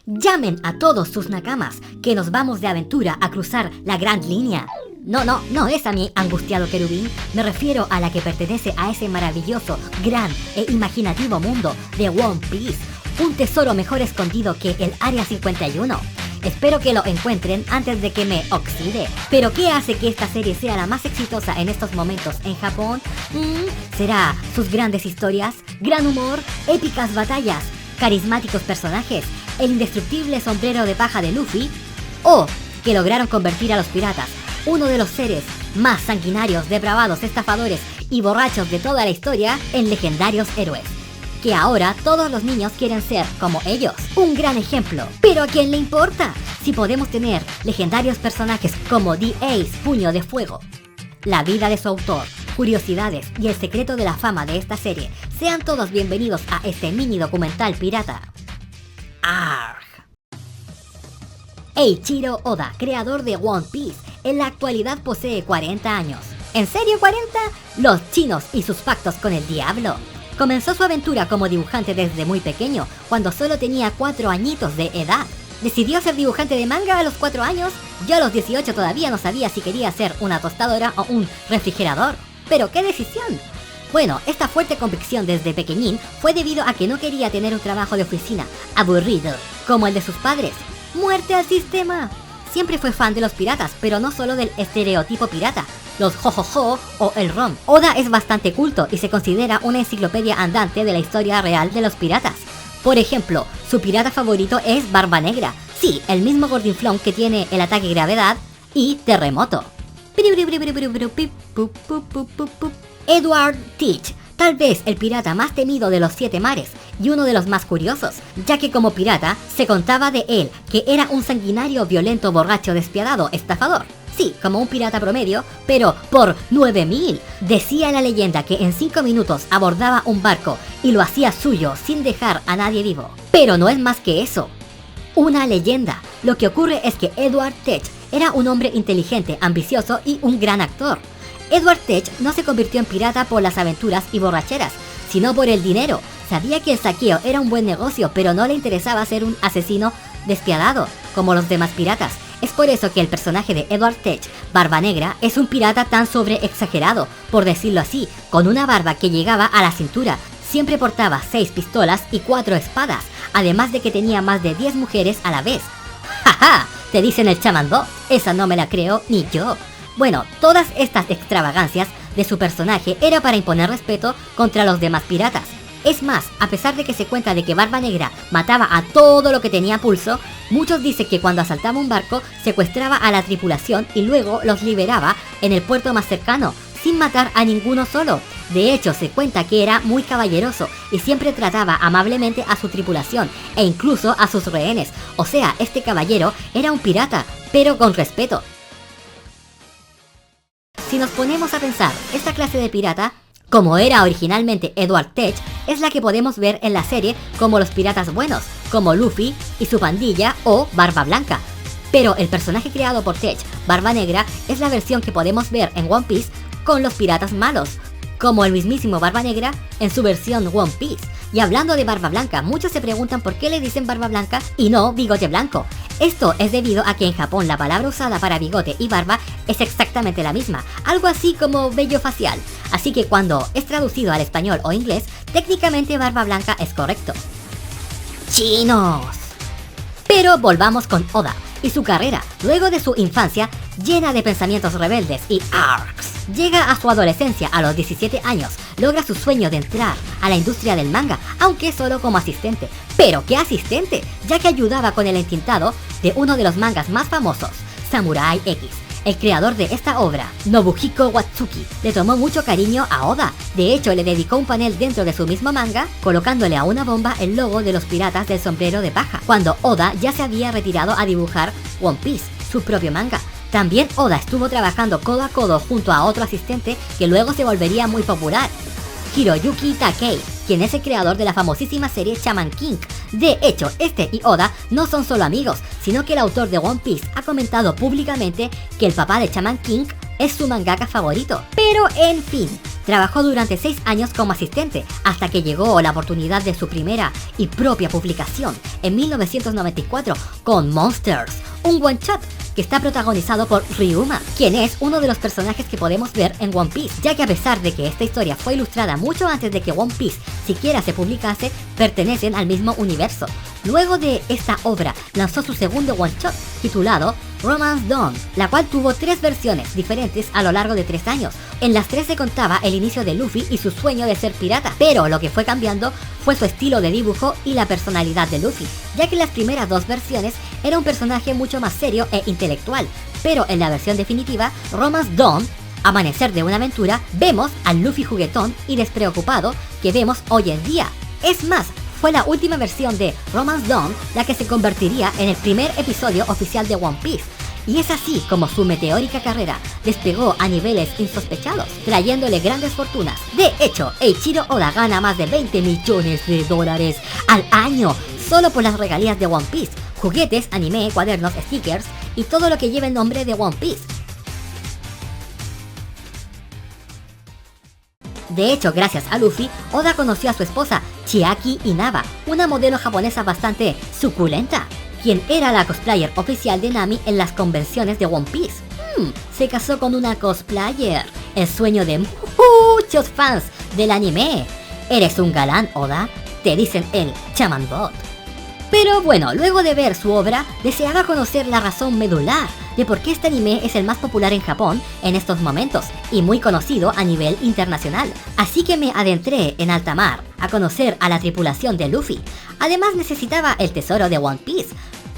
Llamen a todos sus nakamas, que nos vamos de aventura a cruzar la gran línea. No es a mi angustiado querubín, me refiero a la que pertenece a ese maravilloso, gran e imaginativo mundo de One Piece, un tesoro mejor escondido que el Área 51. Espero que lo encuentren antes de que me oxide. ¿Pero qué hace que esta serie sea la más exitosa en estos momentos en Japón? ¿Será sus grandes historias, gran humor, épicas batallas, carismáticos personajes, el indestructible sombrero de paja de Luffy? ¿O que lograron convertir a los piratas, uno de los seres más sanguinarios, depravados, estafadores y borrachos de toda la historia, en legendarios héroes? Que ahora todos los niños quieren ser como ellos. Un gran ejemplo. ¿Pero a quién le importa? Si podemos tener legendarios personajes como The Ace, Puño de Fuego, la vida de su autor, curiosidades y el secreto de la fama de esta serie, sean todos bienvenidos a este mini documental pirata. Arg. Eiichiro Oda, creador de One Piece, en la actualidad posee 40 años. ¿En serio 40? Los chinos y sus pactos con el diablo. Comenzó su aventura como dibujante desde muy pequeño, cuando solo tenía 4 añitos de edad. Decidió ser dibujante de manga a los 4 años. Yo a los 18 todavía no sabía si quería ser una tostadora o un refrigerador. ¿Pero qué decisión? Bueno, esta fuerte convicción desde pequeñín fue debido a que no quería tener un trabajo de oficina aburrido, como el de sus padres. ¡Muerte al sistema! Siempre fue fan de los piratas, pero no solo del estereotipo pirata, los jojojo o el rom. Oda es bastante culto y se considera una enciclopedia andante de la historia real de los piratas. Por ejemplo, su pirata favorito es Barba Negra. Sí, el mismo gordinflón que tiene el ataque gravedad y terremoto. Edward Teach, tal vez el pirata más temido de los 7 mares y uno de los más curiosos, ya que como pirata se contaba de él que era un sanguinario, violento, borracho, despiadado, estafador. Sí, como un pirata promedio, pero por 9000. Decía la leyenda que en 5 minutos abordaba un barco y lo hacía suyo sin dejar a nadie vivo. Pero no es más que eso. Una leyenda. Lo que ocurre es que Edward Teach era un hombre inteligente, ambicioso y un gran actor. Edward Teach no se convirtió en pirata por las aventuras y borracheras, sino por el dinero. Sabía que el saqueo era un buen negocio, pero no le interesaba ser un asesino despiadado, como los demás piratas. Es por eso que el personaje de Edward Teach, Barba Negra, es un pirata tan sobreexagerado, por decirlo así, con una barba que llegaba a la cintura. Siempre portaba 6 pistolas y 4 espadas, además de que tenía más de 10 mujeres a la vez. ¡Ja! Te dicen el chamandó, esa no me la creo ni yo. Bueno, todas estas extravagancias de su personaje era para imponer respeto contra los demás piratas. Es más, a pesar de que se cuenta de que Barba Negra mataba a todo lo que tenía pulso, muchos dicen que cuando asaltaba un barco secuestraba a la tripulación y luego los liberaba en el puerto más cercano, sin matar a ninguno solo. De hecho, se cuenta que era muy caballeroso y siempre trataba amablemente a su tripulación e incluso a sus rehenes. O sea, este caballero era un pirata, pero con respeto. Si nos ponemos a pensar, esta clase de pirata, como era originalmente Edward Teach, es la que podemos ver en la serie como los piratas buenos, como Luffy y su pandilla o Barba Blanca. Pero el personaje creado por Teach, Barba Negra, es la versión que podemos ver en One Piece con los piratas malos, como el mismísimo Barba Negra en su versión One Piece. Y hablando de Barba Blanca, muchos se preguntan por qué le dicen Barba Blanca y no Bigote Blanco. Esto es debido a que en Japón la palabra usada para bigote y barba es exactamente la misma, algo así como vello facial. Así que cuando es traducido al español o inglés, técnicamente Barba Blanca es correcto. ¡Chinos! Pero volvamos con Oda y su carrera. Luego de su infancia llena de pensamientos rebeldes y arcs, llega a su adolescencia a los 17 años, logra su sueño de entrar a la industria del manga, aunque solo como asistente. ¿Pero qué asistente? Ya que ayudaba con el entintado de uno de los mangas más famosos, Samurai X. El creador de esta obra, Nobuhiko Watsuki, le tomó mucho cariño a Oda. De hecho, le dedicó un panel dentro de su mismo manga, colocándole a una bomba el logo de los piratas del sombrero de paja, cuando Oda ya se había retirado a dibujar One Piece, su propio manga. También Oda estuvo trabajando codo a codo junto a otro asistente que luego se volvería muy popular, Hiroyuki Takei, quien es el creador de la famosísima serie Shaman King. De hecho, este y Oda no son solo amigos, sino que el autor de One Piece ha comentado públicamente que el papá de Shaman King es su mangaka favorito. Pero en fin, trabajó durante 6 años como asistente, hasta que llegó la oportunidad de su primera y propia publicación en 1994 con Monsters, un one shot que está protagonizado por Ryuma, quien es uno de los personajes que podemos ver en One Piece, ya que a pesar de que esta historia fue ilustrada mucho antes de que One Piece siquiera se publicase, pertenecen al mismo universo. Luego de esta obra, lanzó su segundo one shot, titulado Romance Dawn, la cual tuvo 3 versiones diferentes a lo largo de 3 años. En las 3 se contaba el inicio de Luffy y su sueño de ser pirata, pero lo que fue cambiando fue su estilo de dibujo y la personalidad de Luffy, ya que en las primeras 2 versiones era un personaje mucho más serio e intelectual, pero en la versión definitiva, Romance Dawn, Amanecer de una aventura, vemos al Luffy juguetón y despreocupado que vemos hoy en día. Es más, fue la última versión de Romance Dawn la que se convertiría en el primer episodio oficial de One Piece. Y es así como su meteórica carrera despegó a niveles insospechados, trayéndole grandes fortunas. De hecho, Eiichiro Oda gana más de 20 millones de dólares al año solo por las regalías de One Piece, juguetes, anime, cuadernos, stickers y todo lo que lleva el nombre de One Piece. De hecho, gracias a Luffy, Oda conoció a su esposa, Chiaki Inaba, una modelo japonesa bastante suculenta, quien era la cosplayer oficial de Nami en las convenciones de One Piece. Se casó con una cosplayer, el sueño de muchos fans del anime. ¿Eres un galán, Oda? Te dicen el Chaman Bot. Pero bueno, luego de ver su obra, deseaba conocer la razón medular de por qué este anime es el más popular en Japón en estos momentos y muy conocido a nivel internacional. Así que me adentré en alta mar a conocer a la tripulación de Luffy. Además necesitaba el tesoro de One Piece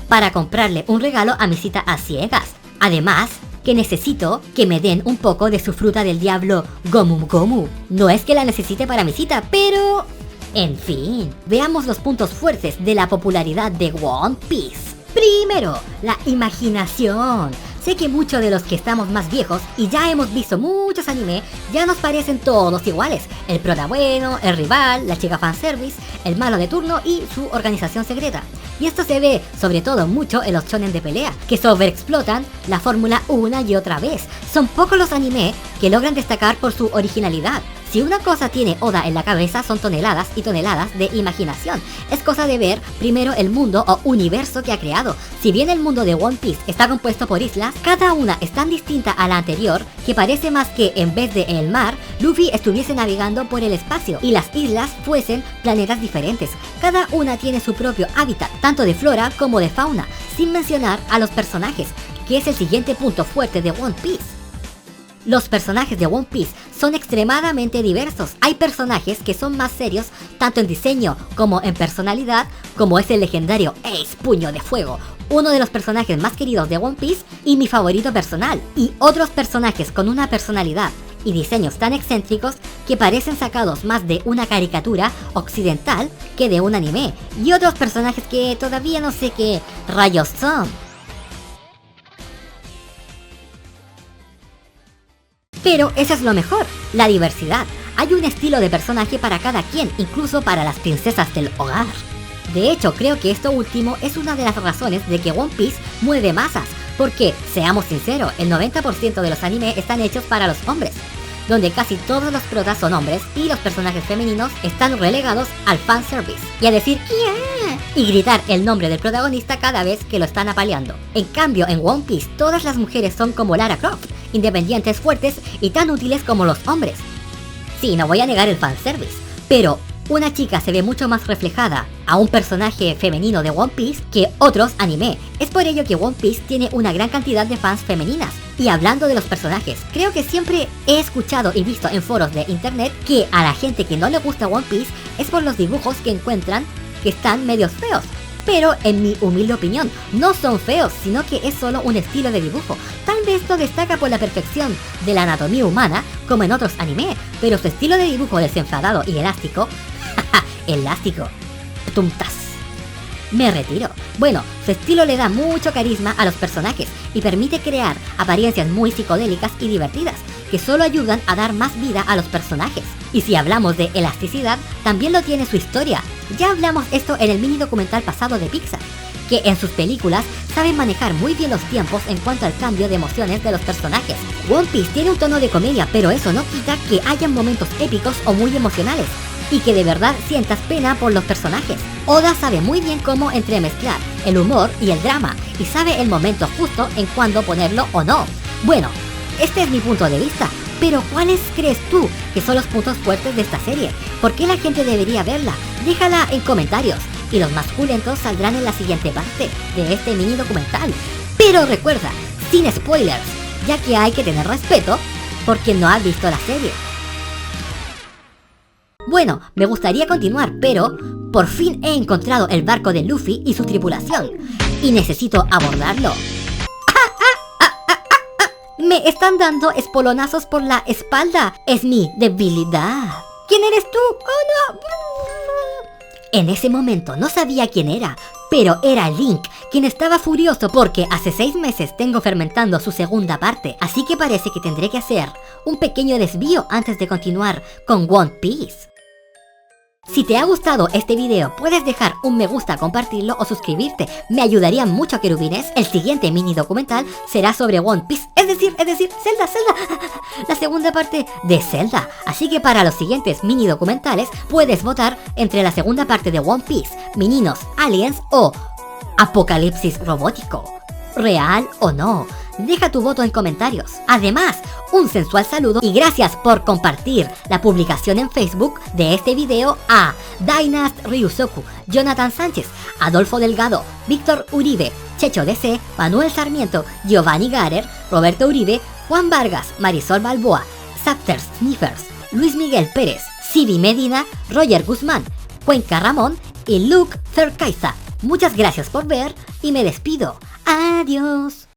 para comprarle un regalo a mi cita a ciegas. Además que necesito que me den un poco de su fruta del diablo Gomu Gomu. No es que la necesite para mi cita, pero... en fin, veamos los puntos fuertes de la popularidad de One Piece. Primero, la imaginación. Sé que muchos de los que estamos más viejos y ya hemos visto muchos anime, ya nos parecen todos iguales. El prota bueno, el rival, la chica fanservice, el malo de turno y su organización secreta. Y esto se ve sobre todo mucho en los shonen de pelea, que sobreexplotan la fórmula una y otra vez. Son pocos los anime que logran destacar por su originalidad. Si una cosa tiene Oda en la cabeza, son toneladas y toneladas de imaginación. Es cosa de ver primero el mundo o universo que ha creado. Si bien el mundo de One Piece está compuesto por islas, cada una es tan distinta a la anterior que parece más que en vez de el mar, Luffy estuviese navegando por el espacio y las islas fuesen planetas diferentes. Cada una tiene su propio hábitat, tanto de flora como de fauna, sin mencionar a los personajes, que es el siguiente punto fuerte de One Piece. Los personajes de One Piece son extremadamente diversos. Hay personajes que son más serios tanto en diseño como en personalidad, como es el legendario Ace Puño de Fuego, uno de los personajes más queridos de One Piece y mi favorito personal. Y otros personajes con una personalidad y diseños tan excéntricos que parecen sacados más de una caricatura occidental que de un anime. Y otros personajes que todavía no sé qué rayos son. Pero eso es lo mejor, la diversidad. Hay un estilo de personaje para cada quien, incluso para las princesas del hogar. De hecho, creo que esto último es una de las razones de que One Piece mueve masas, porque, seamos sinceros, el 90% de los animes están hechos para los hombres, donde casi todos los protas son hombres y los personajes femeninos están relegados al fanservice y a decir "yeah" y gritar el nombre del protagonista cada vez que lo están apaleando. En cambio, en One Piece todas las mujeres son como Lara Croft, independientes, fuertes y tan útiles como los hombres. Sí, no voy a negar el fanservice, pero una chica se ve mucho más reflejada a un personaje femenino de One Piece que otros anime. Es por ello que One Piece tiene una gran cantidad de fans femeninas. Y hablando de los personajes, creo que siempre he escuchado y visto en foros de internet que a la gente que no le gusta One Piece es por los dibujos que encuentran que están medios feos. Pero en mi humilde opinión, no son feos, sino que es solo un estilo de dibujo. Tal vez no destaca por la perfección de la anatomía humana como en otros anime, pero su estilo de dibujo desenfadado y elástico, elástico, tumtas. Me retiro. Bueno, su estilo le da mucho carisma a los personajes y permite crear apariencias muy psicodélicas y divertidas, que solo ayudan a dar más vida a los personajes. Y si hablamos de elasticidad, también lo tiene su historia. Ya hablamos esto en el mini documental pasado de Pixar, que en sus películas saben manejar muy bien los tiempos en cuanto al cambio de emociones de los personajes. One Piece tiene un tono de comedia, pero eso no quita que hayan momentos épicos o muy emocionales, y que de verdad sientas pena por los personajes. Oda sabe muy bien cómo entremezclar el humor y el drama, y sabe el momento justo en cuándo ponerlo o no. Bueno, este es mi punto de vista, pero ¿cuáles crees tú que son los puntos fuertes de esta serie? ¿Por qué la gente debería verla? Déjala en comentarios, y los más culentos saldrán en la siguiente parte de este mini documental. Pero recuerda, sin spoilers, ya que hay que tener respeto por quien no ha visto la serie. Bueno, me gustaría continuar, pero por fin he encontrado el barco de Luffy y su tripulación, y necesito abordarlo. Me están dando espolonazos por la espalda. Es mi debilidad. ¿Quién eres tú? ¡Oh, no! En ese momento no sabía quién era, pero era Link, quien estaba furioso porque hace 6 meses tengo fermentando su segunda parte, así que parece que tendré que hacer un pequeño desvío antes de continuar con One Piece. Si te ha gustado este video, puedes dejar un me gusta, compartirlo o suscribirte. Me ayudaría mucho, querubines. El siguiente mini documental será sobre One Piece, es decir, Zelda, la segunda parte de Zelda. Así que para los siguientes mini documentales puedes votar entre la segunda parte de One Piece, Meninos, Aliens o Apocalipsis Robótico. ¿Real o no? Deja tu voto en comentarios. Además, un sensual saludo y gracias por compartir la publicación en Facebook de este video a Dynast Ryusoku, Jonathan Sánchez, Adolfo Delgado, Víctor Uribe, Checho DC, Manuel Sarmiento, Giovanni Garer, Roberto Uribe, Juan Vargas, Marisol Balboa, Zapter Sniffers, Luis Miguel Pérez, Sibi Medina, Roger Guzmán, Cuenca Ramón y Luke Cercaiza. Muchas gracias por ver y me despido. Adiós.